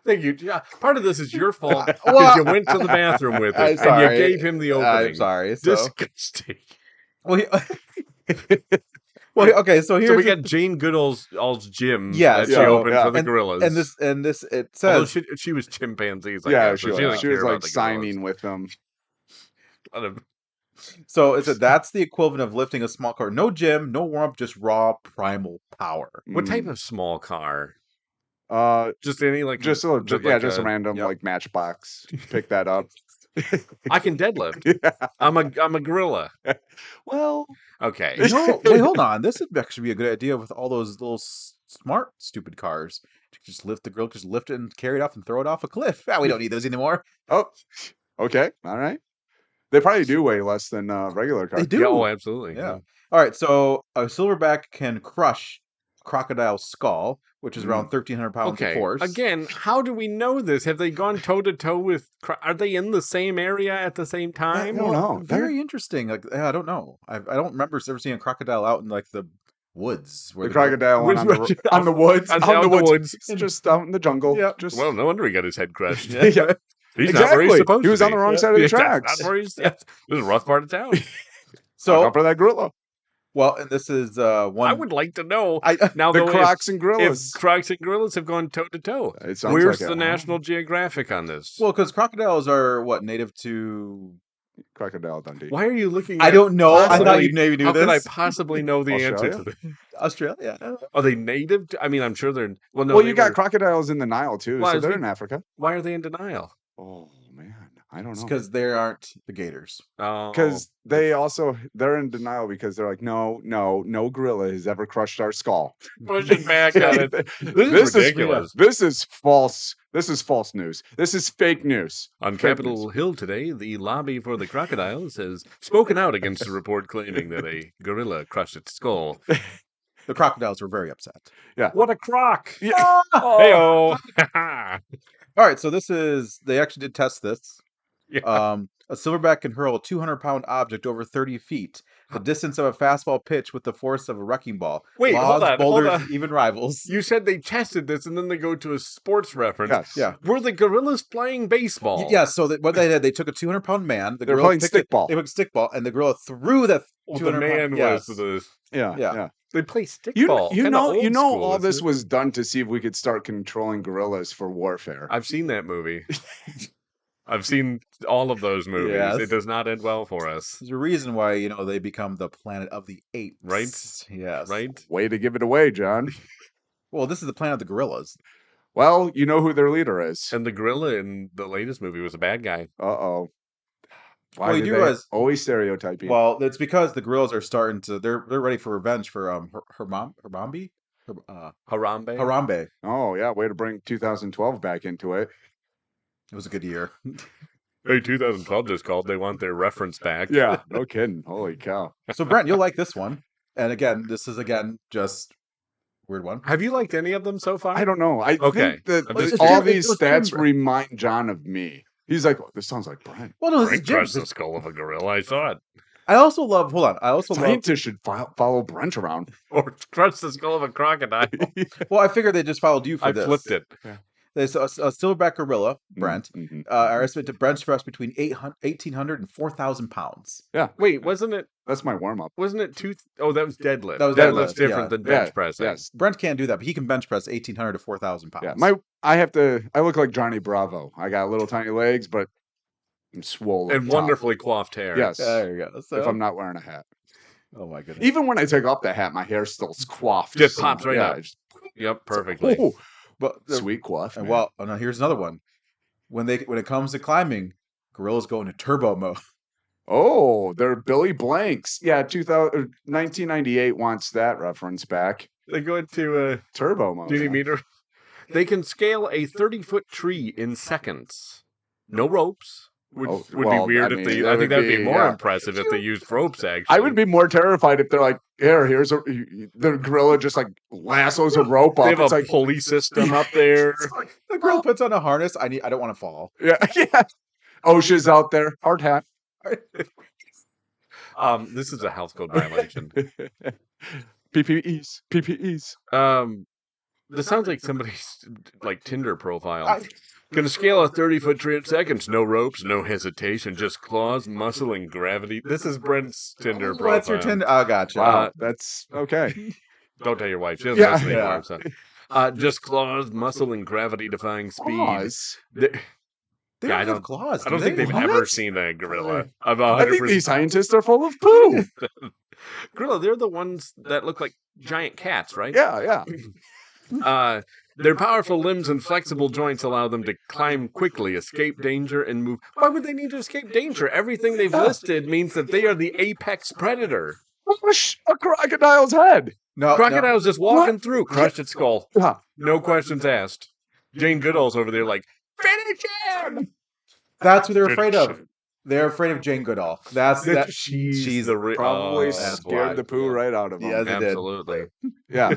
Speaker 3: Thank you. Yeah, part of this is your fault because
Speaker 2: Well,
Speaker 3: you went to the bathroom with it
Speaker 2: I'm
Speaker 3: and
Speaker 2: sorry.
Speaker 3: you gave him the opening.
Speaker 2: I'm sorry. So,
Speaker 3: Disgusting.
Speaker 2: well, okay. So here's
Speaker 3: So we got Jane Goodall's gym
Speaker 2: Yeah,
Speaker 3: that she
Speaker 2: so-
Speaker 3: opened
Speaker 1: yeah.
Speaker 3: for the gorillas.
Speaker 2: and this it
Speaker 3: Although
Speaker 2: says
Speaker 3: she was chimpanzees. I
Speaker 1: Yeah,
Speaker 3: guess,
Speaker 1: she
Speaker 3: so
Speaker 1: was.
Speaker 3: didn't
Speaker 1: She was
Speaker 3: care about
Speaker 1: like
Speaker 3: the gorillas.
Speaker 1: signing with them.
Speaker 3: Lot of-
Speaker 2: so. It said that's the equivalent of lifting a small car. No gym, no warm up, just raw primal power.
Speaker 3: What type of small car?
Speaker 1: Uh,
Speaker 3: Just any like
Speaker 1: just
Speaker 3: like
Speaker 1: just a random
Speaker 2: yep.
Speaker 1: like Matchbox. Pick that up.
Speaker 3: I can deadlift.
Speaker 1: Yeah.
Speaker 3: I'm a gorilla.
Speaker 1: Well,
Speaker 3: Okay.
Speaker 2: No, wait, hold on. This would actually be a good idea with all those little smart, stupid cars. Just lift the grill, just lift it and carry it off and throw it off a cliff. Ah, we don't need those anymore.
Speaker 1: oh, okay, all right. They probably do weigh less than regular cars.
Speaker 2: They do.
Speaker 3: Yeah, oh, absolutely.
Speaker 2: Yeah. All right. So a silverback can crush a crocodile's skull, which is around 1,300 pounds of
Speaker 3: Okay.
Speaker 2: force.
Speaker 3: Again, how do we know this? Have they gone toe to toe with? Are they in the same area at the same time?
Speaker 1: don't know.
Speaker 2: Very interesting. Like I don't know. I don't remember ever seeing a crocodile out in like the woods. Where
Speaker 1: The crocodile went on the woods.
Speaker 3: Out in the woods.
Speaker 1: It's just out in the jungle.
Speaker 2: Yeah.
Speaker 1: Just
Speaker 3: Well, no wonder he got his head crushed.
Speaker 1: yeah.
Speaker 3: He's not where
Speaker 1: Exactly.
Speaker 3: he's supposed
Speaker 1: He was
Speaker 3: to
Speaker 1: on
Speaker 3: be.
Speaker 1: the wrong side of the
Speaker 3: Yeah, that's
Speaker 1: tracks.
Speaker 3: Not where he's, this is a rough part of town.
Speaker 1: Look
Speaker 2: So
Speaker 1: out for that gorilla.
Speaker 2: Well, and this is one.
Speaker 3: I would like to know
Speaker 2: I
Speaker 3: now.
Speaker 1: The
Speaker 3: though,
Speaker 1: Crocs and
Speaker 3: if
Speaker 1: Gorillas.
Speaker 3: Crocs and Gorillas have gone toe to toe,
Speaker 1: It sounds
Speaker 3: where's
Speaker 1: like
Speaker 3: the
Speaker 1: it.
Speaker 3: National Geographic on this?
Speaker 2: well, because crocodiles are what native to.
Speaker 1: Crocodile Dundee.
Speaker 3: Why are you looking?
Speaker 2: I
Speaker 3: at
Speaker 2: don't know. I thought
Speaker 3: possibly-
Speaker 2: you maybe knew
Speaker 3: How
Speaker 2: this.
Speaker 3: could I possibly know the answer
Speaker 1: Australia?
Speaker 3: to this?
Speaker 2: Australia.
Speaker 3: Are they native? I mean, I'm sure they're. Well, no.
Speaker 1: Well,
Speaker 3: they
Speaker 1: you got
Speaker 3: were-
Speaker 1: crocodiles in the Nile too,
Speaker 3: Why
Speaker 1: so
Speaker 3: is
Speaker 1: they're
Speaker 3: he-
Speaker 1: in Africa.
Speaker 3: Why are they in denial?
Speaker 1: Oh man, I don't
Speaker 2: It's
Speaker 1: know.
Speaker 2: because they aren't the gators.
Speaker 1: Because they're in denial because they're like, no gorilla has ever crushed our skull.
Speaker 3: pushing back on it. This is ridiculous.
Speaker 1: This is false. This is false news. This is fake news.
Speaker 3: On
Speaker 1: Fake
Speaker 3: Capitol
Speaker 1: news.
Speaker 3: Hill today, the lobby for the crocodiles has spoken out against a report claiming that a gorilla crushed its skull.
Speaker 2: The crocodiles were very upset.
Speaker 3: What a croc!
Speaker 1: Yeah.
Speaker 3: Hey-oh!
Speaker 2: All right, so they actually did test this.
Speaker 3: Yeah.
Speaker 2: A silverback can hurl a 200-pound object over 30 feet, the distance of a fastball pitch with the force of a wrecking ball.
Speaker 3: Wait, hold on, hold
Speaker 2: boulders,
Speaker 3: on.
Speaker 2: even rivals.
Speaker 3: You said they tested this, and then they go to a sports reference.
Speaker 1: Yes.
Speaker 2: Yeah.
Speaker 3: Were the gorillas playing baseball?
Speaker 2: Yeah, so what they did, they took a 200-pound man.
Speaker 1: They're playing stickball.
Speaker 2: They took stickball, and the gorilla threw that
Speaker 3: Well, the
Speaker 2: 200-pound.
Speaker 3: man
Speaker 2: Yes.
Speaker 3: was the.
Speaker 1: Yeah.
Speaker 3: They play stickball.
Speaker 1: You
Speaker 3: Kinda
Speaker 1: know,
Speaker 3: old school,
Speaker 1: all
Speaker 3: isn't
Speaker 1: this
Speaker 3: it?
Speaker 1: was done to see if we could start controlling gorillas for warfare.
Speaker 3: I've seen that movie. I've seen all of those movies.
Speaker 2: Yes.
Speaker 3: It does not end well for us.
Speaker 2: There's a reason why they become the planet of the apes,
Speaker 3: Right?
Speaker 2: Yes,
Speaker 3: Right?
Speaker 1: Way to give it away, John.
Speaker 2: Well, this is the planet of the gorillas.
Speaker 1: Well, you know who their leader is.
Speaker 3: And the gorilla in the latest movie was a bad guy.
Speaker 1: Uh-oh. Why
Speaker 2: Well, you
Speaker 1: do
Speaker 2: do
Speaker 1: they
Speaker 2: realize-
Speaker 1: always stereotyping?
Speaker 2: Well, it's because the gorillas are starting to. They're ready for revenge for Harambe.
Speaker 3: Harambe?
Speaker 2: Harambe.
Speaker 1: Oh, yeah, way to bring 2012 back into it.
Speaker 2: It was a good year.
Speaker 3: Hey, 2012 just called. They want their reference back.
Speaker 1: Yeah, no kidding. Holy cow.
Speaker 2: So Brent, you'll like this one. And again, this is just weird one.
Speaker 3: Have you liked any of them so far?
Speaker 1: I don't know. I
Speaker 3: Okay.
Speaker 1: think that
Speaker 3: I'm just
Speaker 1: all
Speaker 2: curious.
Speaker 1: these
Speaker 2: It was
Speaker 1: stats
Speaker 2: Brent.
Speaker 1: remind John of me. He's like, oh, this sounds like Brent.
Speaker 2: Well, no, this is
Speaker 3: Frank
Speaker 2: Jim.
Speaker 3: crushed the skull of a gorilla. I saw it.
Speaker 2: I also love. Hold on. I also love.
Speaker 1: Scientists should follow Brent around.
Speaker 3: Or crushed the skull of a crocodile.
Speaker 2: Well, I figured they just followed you for
Speaker 3: I
Speaker 2: this.
Speaker 3: flipped it.
Speaker 2: There's a silverback gorilla, Brent.
Speaker 1: Mhm.
Speaker 2: Are estimated to bench press between 1,800 and 4,000 pounds.
Speaker 3: Wait, wasn't it
Speaker 1: That's my warm up.
Speaker 3: two? Oh, that was deadlift.
Speaker 2: That was
Speaker 3: Deadlift's
Speaker 2: deadlift,
Speaker 3: different
Speaker 2: yeah.
Speaker 3: than bench
Speaker 1: Yeah,
Speaker 3: pressing.
Speaker 1: Yes.
Speaker 2: Brent can't do that, but he can bench press 1,800 to 4,000 pounds.
Speaker 1: Yeah. I look like Johnny Bravo. I got little tiny legs, but I'm swollen.
Speaker 3: And
Speaker 1: top.
Speaker 3: wonderfully coiffed hair.
Speaker 1: Yes.
Speaker 2: There you go. So,
Speaker 1: If I'm not wearing a hat.
Speaker 2: oh my goodness.
Speaker 1: Even when I take off the hat, my hair still coiffed.
Speaker 3: Just pops right
Speaker 1: yeah,
Speaker 3: up.
Speaker 1: it's-
Speaker 3: Yep, perfectly.
Speaker 1: Ooh,
Speaker 2: But
Speaker 1: sweet coif.
Speaker 2: and
Speaker 1: man.
Speaker 2: well, oh no, here's another one. When it comes to climbing, gorillas go into turbo mode.
Speaker 1: Oh, they're Billy Blanks. Yeah, 1998 wants that reference back.
Speaker 3: They go into
Speaker 1: Turbo mode.
Speaker 3: do you meter? They can scale a 30-foot tree in seconds. No ropes. Which
Speaker 1: Oh,
Speaker 3: would
Speaker 1: well,
Speaker 3: be weird
Speaker 1: I
Speaker 3: if
Speaker 1: mean,
Speaker 3: they.
Speaker 1: that
Speaker 3: I think
Speaker 1: would
Speaker 3: that'd be
Speaker 1: be-
Speaker 3: more
Speaker 1: yeah.
Speaker 3: impressive if they used ropes. Actually,
Speaker 1: I would be more terrified if they're like, here's the gorilla just like lassos a rope
Speaker 3: They
Speaker 1: up.
Speaker 3: have
Speaker 1: It's
Speaker 3: a
Speaker 1: like,
Speaker 3: pulley system up there.
Speaker 2: The gorilla puts on a harness. I don't want to fall.
Speaker 1: yeah. OSHA's out there. Hard hat.
Speaker 3: This is a health code violation.
Speaker 1: PPEs.
Speaker 3: This sounds like somebody's like Tinder profile. Gonna scale a 30-foot tree in seconds. No ropes, no hesitation, just claws, muscle, and gravity. This is Brent's Tinder profile.
Speaker 2: What's your Tinder? Oh, gotcha.
Speaker 1: Wow, that's okay.
Speaker 3: Don't tell your wife. She doesn't
Speaker 1: Yeah.
Speaker 3: listen anymore. So. Just claws, muscle, and gravity-defying speed.
Speaker 1: Pause.
Speaker 2: They
Speaker 3: yeah,
Speaker 2: don't
Speaker 3: I
Speaker 2: have
Speaker 3: don't-
Speaker 2: claws.
Speaker 3: I don't
Speaker 2: do
Speaker 3: think
Speaker 2: they?
Speaker 3: they've
Speaker 2: What?
Speaker 3: ever seen a gorilla. I'm
Speaker 1: I think
Speaker 3: 100%.
Speaker 1: these scientists are full of poo.
Speaker 3: Gorilla, they're the ones that look like giant cats, right?
Speaker 1: Yeah.
Speaker 3: Their powerful limbs and flexible joints allow them to climb quickly, escape danger, and move. Why would they need to escape danger? Everything they've listed means that they are the apex predator.
Speaker 1: Push a crocodile's head.
Speaker 2: No,
Speaker 3: Crocodile's just walking through, crushed its skull.
Speaker 1: Yeah.
Speaker 3: No questions asked. Jane Goodall's over there like, finish him!
Speaker 2: That's what they're afraid of. They're afraid of Jane Goodall. That
Speaker 3: She's the
Speaker 1: Probably
Speaker 2: that's why.
Speaker 1: scared the poo right out of them.
Speaker 2: Yeah, they did.
Speaker 3: Absolutely.
Speaker 1: Yeah.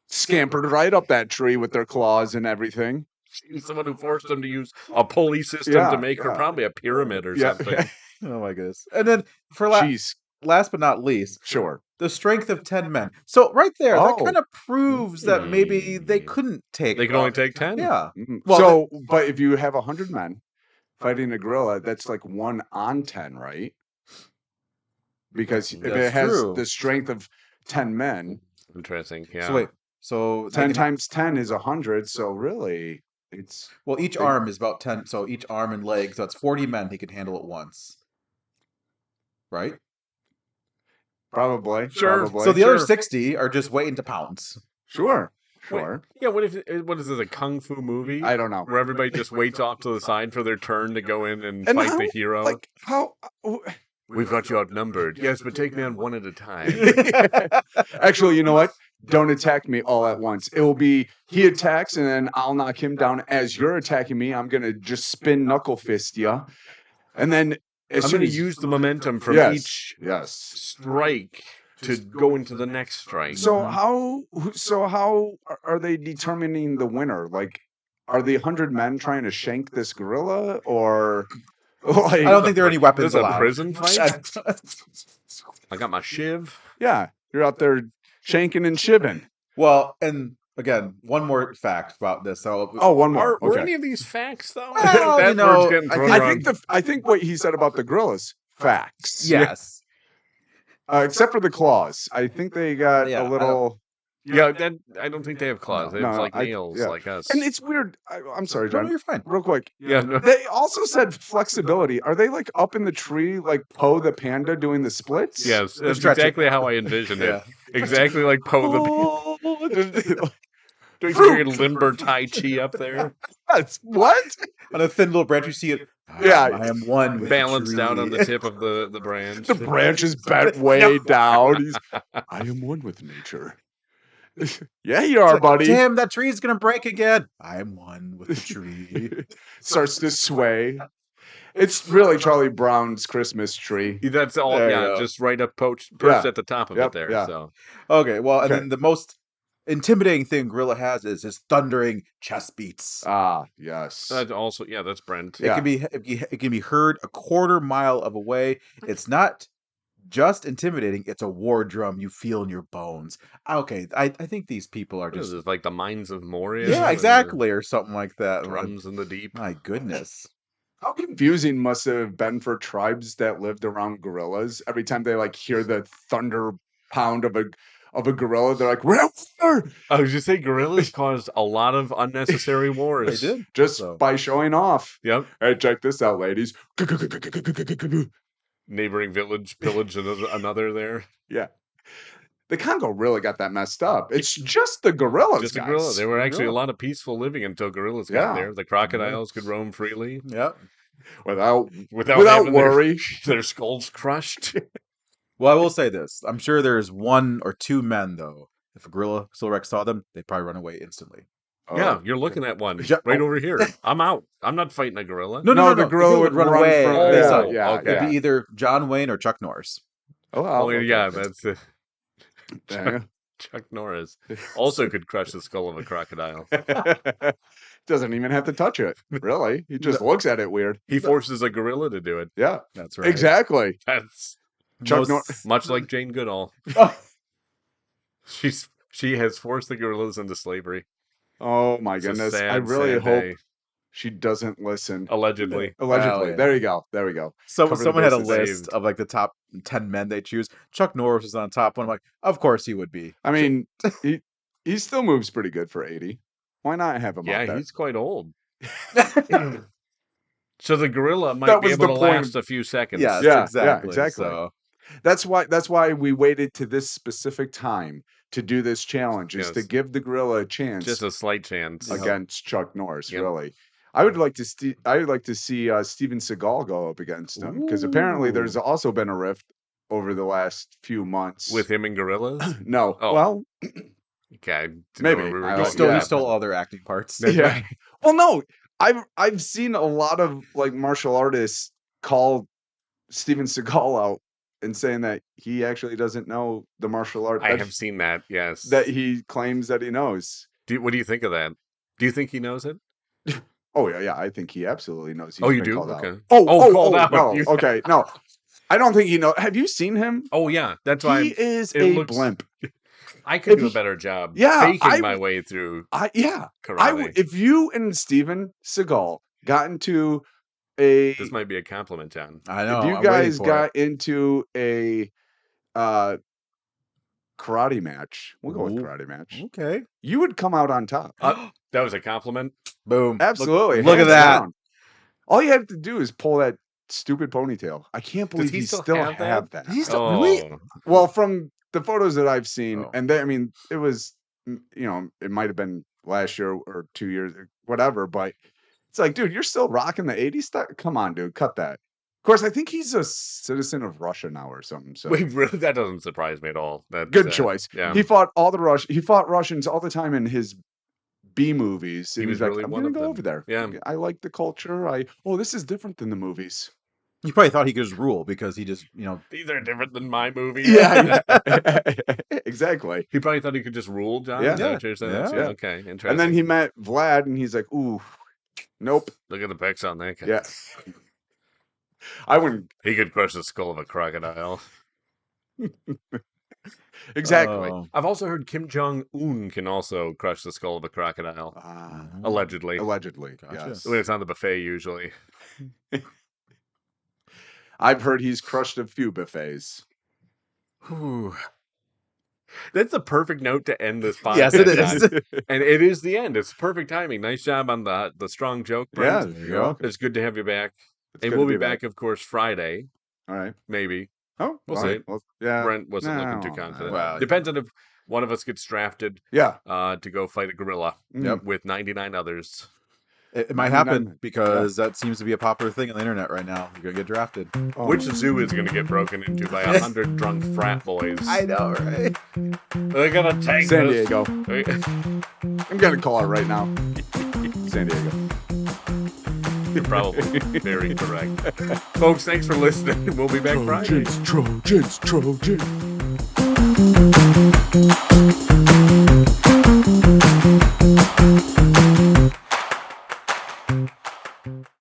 Speaker 1: Scampered right up that tree with their claws and everything.
Speaker 3: She's someone who forced them to use a pulley system
Speaker 1: Yeah,
Speaker 3: to make her
Speaker 1: yeah.
Speaker 3: probably a pyramid or
Speaker 1: Yeah.
Speaker 3: something.
Speaker 2: Oh my goodness. And then for
Speaker 1: Jeez.
Speaker 2: last but not least,
Speaker 1: Sure.
Speaker 2: the strength of 10 men. So right there, that
Speaker 1: Oh.
Speaker 2: kind of proves that maybe they couldn't take.
Speaker 3: They can only take 10?
Speaker 2: Yeah.
Speaker 1: Mhm.
Speaker 2: Well,
Speaker 1: so, but if you have 100 men fighting a gorilla, that's like 1 on 10, right? because if it
Speaker 2: That's
Speaker 1: has
Speaker 2: true.
Speaker 1: the strength of 10 men,
Speaker 3: Interesting. Yeah.
Speaker 2: So wait, so
Speaker 1: 10 times 10 is 100. So really, it's
Speaker 2: well, each
Speaker 1: Big.
Speaker 2: arm is about 10. So each arm and leg, so it's 40 men he could handle at once, right?
Speaker 1: probably
Speaker 3: Sure.
Speaker 1: Probably.
Speaker 2: So the other
Speaker 3: Sure.
Speaker 2: 60 are just waiting to pounce.
Speaker 1: Sure.
Speaker 3: Wait, yeah. What is this, a kung fu movie?
Speaker 1: I don't know.
Speaker 3: Where everybody just waits off to the side for their turn to go in and
Speaker 1: And
Speaker 3: fight
Speaker 1: how,
Speaker 3: the hero.
Speaker 1: like how
Speaker 3: We've got you outnumbered. Yes, but take me on one at a time.
Speaker 1: Actually, you know what? Don't attack me all at once. It will be he attacks and then I'll knock him down as you're attacking me. I'm gonna just spin knuckle fist you, and then as
Speaker 3: I'm
Speaker 1: soon
Speaker 3: going to
Speaker 1: as
Speaker 3: use the momentum from
Speaker 1: yes,
Speaker 3: each
Speaker 1: yes.
Speaker 3: strike to go into the next strike.
Speaker 1: So how are they determining the winner? Like, are the 100 men trying to shank this gorilla, or like,
Speaker 2: I don't think there are any weapons
Speaker 3: This is a
Speaker 2: allowed.
Speaker 3: prison fight? I got my shiv.
Speaker 1: yeah, you're out there shanking and shivving.
Speaker 2: Well, and again, one more fact about this. So,
Speaker 1: Oh, one more.
Speaker 3: Were
Speaker 1: Okay.
Speaker 3: any of these facts though?
Speaker 2: Well,
Speaker 3: That
Speaker 2: you know,
Speaker 3: word's getting thrown around.
Speaker 1: I think what he said about the gorillas facts.
Speaker 2: yes.
Speaker 1: Except for the claws. I think they got
Speaker 2: Yeah,
Speaker 1: a little.
Speaker 3: Yeah, that I don't think they have claws. They have like
Speaker 1: I-
Speaker 3: nails
Speaker 1: yeah.
Speaker 3: like us.
Speaker 1: And it's weird. I'm sorry,
Speaker 2: No, no,
Speaker 1: John.
Speaker 2: you're fine.
Speaker 1: Real quick.
Speaker 3: yeah, no,
Speaker 1: They also said flexibility. Are they like up in the tree, like Poe the panda doing the splits?
Speaker 3: yes, that's
Speaker 2: stretching.
Speaker 3: exactly how I envisioned
Speaker 2: Yeah.
Speaker 3: it. Exactly like Poe the doing some weird limber Tai Chi up there,
Speaker 1: What?
Speaker 2: On a thin little branch, you see it.
Speaker 1: Yeah.
Speaker 2: I am one with
Speaker 3: balanced
Speaker 2: the
Speaker 3: out on
Speaker 2: tree.
Speaker 3: the tip of the branch.
Speaker 1: The branch is bent way down. I am one with nature. Yeah, you are, buddy.
Speaker 2: Tim, that tree is gonna break again. I am one with the tree.
Speaker 1: Starts to sway. It's really Charlie Brown's Christmas tree.
Speaker 3: That's all.
Speaker 2: There you
Speaker 3: Yeah,
Speaker 2: go.
Speaker 3: just right up perched
Speaker 1: Yeah.
Speaker 3: at the top of
Speaker 1: Yep,
Speaker 3: it there.
Speaker 1: yeah.
Speaker 3: So
Speaker 2: Okay, well, and
Speaker 1: Okay.
Speaker 2: then the most intimidating thing Gorilla has is his thundering chest beats.
Speaker 1: Ah, yes.
Speaker 3: that also, yeah, that's Brent.
Speaker 1: Yeah.
Speaker 2: It can be heard a quarter mile of away. It's not just intimidating; it's a war drum you feel in your bones. Okay, I think these people are
Speaker 3: What is
Speaker 2: just
Speaker 3: this, like the Mines of Moria?
Speaker 2: yeah,
Speaker 3: and
Speaker 2: exactly, or something like
Speaker 3: the
Speaker 2: that.
Speaker 3: Drums in the deep.
Speaker 2: My goodness.
Speaker 1: How confusing must it have been for tribes that lived around gorillas? Every time they like hear the thunder pound of a gorilla, they're like, "We're out there!"
Speaker 3: I was just saying, gorillas caused a lot of unnecessary wars.
Speaker 2: They did.
Speaker 1: Just
Speaker 2: So-
Speaker 1: by showing off.
Speaker 3: Yep.
Speaker 1: Hey, check this out, ladies.
Speaker 3: Neighboring village pillaged another there.
Speaker 1: Yeah. The Congo really got that messed up. It's just the gorillas,
Speaker 3: Just a
Speaker 1: guys.
Speaker 3: gorilla. There were actually a
Speaker 2: Gorilla.
Speaker 3: lot of peaceful living until gorillas got
Speaker 1: Yeah.
Speaker 3: there. The crocodiles could roam freely
Speaker 2: Yep.
Speaker 1: Without
Speaker 3: without having
Speaker 1: worry.
Speaker 3: their skulls crushed.
Speaker 2: Well, I will say this: I'm sure there's one or two men though. If a gorilla Silverback saw them, they'd probably run away instantly.
Speaker 3: Yeah,
Speaker 1: Oh.
Speaker 3: you're looking at one
Speaker 2: Yeah.
Speaker 3: right over here. I'm out. I'm not fighting a gorilla.
Speaker 1: No, the gorilla would run away.
Speaker 2: From,
Speaker 3: Oh,
Speaker 2: yeah,
Speaker 3: yeah,
Speaker 2: It'd be either John Wayne or Chuck Norris.
Speaker 1: Oh,
Speaker 3: Oh,
Speaker 1: okay.
Speaker 3: yeah, that's
Speaker 1: Yeah.
Speaker 3: Chuck Norris. Also could crush the skull of a crocodile.
Speaker 1: Doesn't even have to touch it. Really. He just looks at it weird.
Speaker 3: He forces a gorilla to do it.
Speaker 1: Yeah.
Speaker 2: That's right.
Speaker 1: Exactly.
Speaker 3: That's
Speaker 1: Chuck
Speaker 3: much like Jane Goodall.
Speaker 2: Oh,
Speaker 3: She has forced the gorillas into slavery.
Speaker 1: Oh my
Speaker 3: It's a
Speaker 1: goodness.
Speaker 3: sad,
Speaker 1: I really
Speaker 3: sad
Speaker 1: hope
Speaker 3: day.
Speaker 1: she doesn't listen.
Speaker 3: Allegedly.
Speaker 1: Allegedly.
Speaker 2: yeah.
Speaker 1: There you go. There we go. Cover the
Speaker 2: someone had a
Speaker 1: bases.
Speaker 2: list of like the top 10 men they choose. Chuck Norris was on top one. I'm like, of course he would be.
Speaker 1: I mean, he still moves pretty good for 80. Why not have him
Speaker 3: Yeah,
Speaker 1: out there?
Speaker 3: he's quite old. So the gorilla might
Speaker 1: That
Speaker 3: be
Speaker 1: was
Speaker 3: able
Speaker 1: the
Speaker 3: to
Speaker 1: point.
Speaker 3: last a few seconds.
Speaker 2: Yes,
Speaker 1: Yeah,
Speaker 2: exactly.
Speaker 1: exactly.
Speaker 2: So,
Speaker 1: That's why we waited to this specific time to do this challenge, is to
Speaker 3: Yes.
Speaker 1: give the gorilla a chance
Speaker 3: Just a slight chance.
Speaker 1: against Chuck Norris.
Speaker 3: Yep.
Speaker 1: Really, I would like to see Steven Seagal go up against him, because apparently
Speaker 2: Ooh.
Speaker 1: there's also been a rift over the last few months
Speaker 3: With him and gorillas?
Speaker 1: No,
Speaker 3: Oh.
Speaker 1: well,
Speaker 3: Okay. I didn't know
Speaker 1: Maybe.
Speaker 3: where we were
Speaker 1: I
Speaker 3: going
Speaker 1: don't-
Speaker 2: still,
Speaker 3: with
Speaker 1: yeah.
Speaker 2: he stole all their acting parts.
Speaker 1: yeah. Well, no, I've seen a lot of like martial artists call Steven Seagal out and saying that he actually doesn't know the martial art
Speaker 3: I
Speaker 1: that,
Speaker 3: have seen that, yes.
Speaker 1: that he claims that he knows.
Speaker 3: What do you think of that? Do you think he knows it?
Speaker 1: Oh yeah, I think he absolutely knows. He's
Speaker 3: Oh, you
Speaker 1: been
Speaker 3: do?
Speaker 1: called out.
Speaker 3: Okay.
Speaker 1: Oh,
Speaker 3: called out.
Speaker 1: No,
Speaker 3: You-
Speaker 1: okay, no. I don't think he knows. Have you seen him?
Speaker 3: Oh, yeah. That's why
Speaker 1: He is
Speaker 3: it
Speaker 1: a
Speaker 3: looks-
Speaker 1: blimp.
Speaker 3: I could
Speaker 1: if
Speaker 3: do a
Speaker 1: he-
Speaker 3: better job
Speaker 1: Yeah,
Speaker 3: faking my way through
Speaker 1: Yeah,
Speaker 3: karate.
Speaker 1: if you and Steven Seagal got into a,
Speaker 3: This might be a compliment, John.
Speaker 2: I know.
Speaker 1: if you
Speaker 2: I'm waiting
Speaker 1: guys
Speaker 2: for
Speaker 1: got into a
Speaker 4: karate match. We'll go with
Speaker 2: Ooh.
Speaker 4: karate match.
Speaker 2: Okay.
Speaker 4: You would come out on top.
Speaker 3: That was a compliment.
Speaker 2: Boom.
Speaker 4: Absolutely.
Speaker 2: Look at
Speaker 4: hands
Speaker 2: that.
Speaker 4: down. All you have to do is pull that stupid ponytail. I can't believe
Speaker 3: he
Speaker 4: he
Speaker 3: still
Speaker 4: still
Speaker 3: have
Speaker 4: have
Speaker 3: that?
Speaker 4: that.
Speaker 2: He's still
Speaker 3: Oh,
Speaker 2: really.
Speaker 4: Well, from the photos that I've seen,
Speaker 2: Oh.
Speaker 4: and they, I mean, it was, it might have been last year or 2 years, whatever, but it's like, dude, you're still rocking the 80s stuff? Come on, dude, cut that. Of course, I think he's a citizen of Russia now or something. So
Speaker 3: wait, really, that doesn't surprise me at all. That's,
Speaker 4: good choice.
Speaker 3: Yeah,
Speaker 4: He fought Russians all the time in his B movies. And
Speaker 3: He was
Speaker 4: he's like,
Speaker 3: really
Speaker 4: I'm
Speaker 3: one
Speaker 4: gonna
Speaker 3: of
Speaker 4: go
Speaker 3: them.
Speaker 4: over there.
Speaker 3: Yeah.
Speaker 4: I like the culture. This is different than the movies.
Speaker 2: You probably thought he could just rule because he just,
Speaker 3: these are different than my movies.
Speaker 4: Yeah, exactly.
Speaker 3: He probably thought he could just rule, John.
Speaker 4: Yeah.
Speaker 3: Is that what you're saying?
Speaker 2: Yeah.
Speaker 3: Okay, interesting.
Speaker 4: And then he met Vlad, and he's like, ooh, nope.
Speaker 3: Look at the pics on that guy.
Speaker 4: Yeah. I wouldn't.
Speaker 3: He could crush the skull of a crocodile.
Speaker 4: Exactly.
Speaker 2: Oh.
Speaker 3: I've also heard Kim Jong-un can also crush the skull of a crocodile. Allegedly.
Speaker 4: Allegedly.
Speaker 2: Gotcha.
Speaker 4: Yes.
Speaker 3: When it's on the buffet, usually.
Speaker 4: I've heard he's crushed a few buffets.
Speaker 3: Whew. That's the perfect note to end this podcast.
Speaker 2: Yes, it is.
Speaker 3: on. And it is the end. It's perfect timing. Nice job on the strong joke,
Speaker 4: Yeah,
Speaker 3: Brent.
Speaker 4: there you go.
Speaker 3: It's good to have you back.
Speaker 4: It's
Speaker 3: And
Speaker 4: good
Speaker 3: we'll
Speaker 4: to
Speaker 3: be back, of course, Friday.
Speaker 4: All right.
Speaker 3: Maybe.
Speaker 4: Oh,
Speaker 3: We'll
Speaker 4: all
Speaker 3: see.
Speaker 4: right. Well, yeah.
Speaker 3: Brent wasn't
Speaker 4: No,
Speaker 3: looking too confident.
Speaker 2: well,
Speaker 3: Depends on if one of us gets drafted
Speaker 4: Yeah.
Speaker 3: to go fight a gorilla
Speaker 2: Yep.
Speaker 3: with 99 others.
Speaker 2: It might happen because that seems to be a popular thing on the internet right now. You're going to get drafted.
Speaker 4: Oh.
Speaker 3: Which zoo is going to get broken into by 100 drunk frat boys?
Speaker 2: know, right?
Speaker 3: They're going to take
Speaker 4: San
Speaker 3: this.
Speaker 4: Diego. I'm going to call it right now. San Diego.
Speaker 3: You're probably very correct. Folks, thanks for listening. We'll be back Friday.
Speaker 4: Trojans.